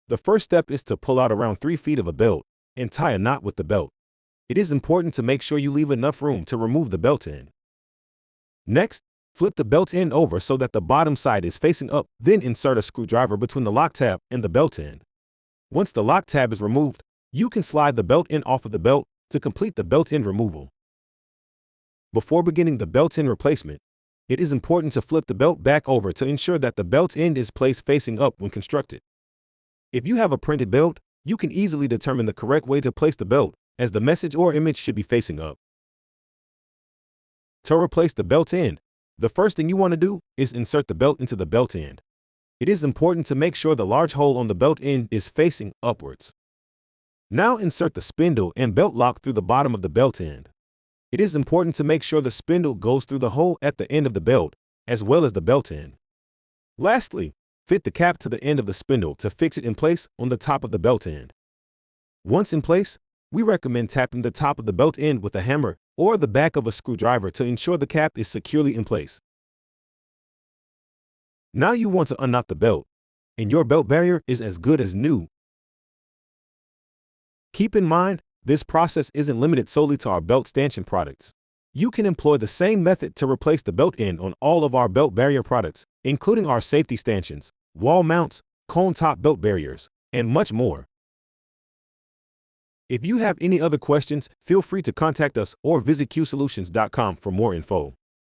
The first step is to pull out around 3 feet of a belt and tie a knot with the belt. It is important to make sure you leave enough room to remove the belt end. Next, flip the belt end over so that the bottom side is facing up, then insert a screwdriver between the lock tab and the belt end. Once the lock tab is removed, you can slide the belt end off of the belt to complete the belt end removal. Before beginning the belt end replacement, it is important to flip the belt back over to ensure that the belt end is placed facing up when constructed. If you have a printed belt, you can easily determine the correct way to place the belt, as the message or image should be facing up. To replace the belt end, the first thing you want to do is insert the belt into the belt end. It is important to make sure the large hole on the belt end is facing upwards. Now insert the spindle and belt lock through the bottom of the belt end. It is important to make sure the spindle goes through the hole at the end of the belt, as well as the belt end. Lastly, fit the cap to the end of the spindle to fix it in place on the top of the belt end. Once in place, we recommend tapping the top of the belt end with a hammer or the back of a screwdriver to ensure the cap is securely in place. Now you want to unknot the belt, and your belt barrier is as good as new. Keep in mind, this process isn't limited solely to our belt stanchion products. You can employ the same method to replace the belt end on all of our belt barrier products, including our safety stanchions, wall mounts, cone top belt barriers, and much more. If you have any other questions, feel free to contact us or visit qsolutions.com for more info.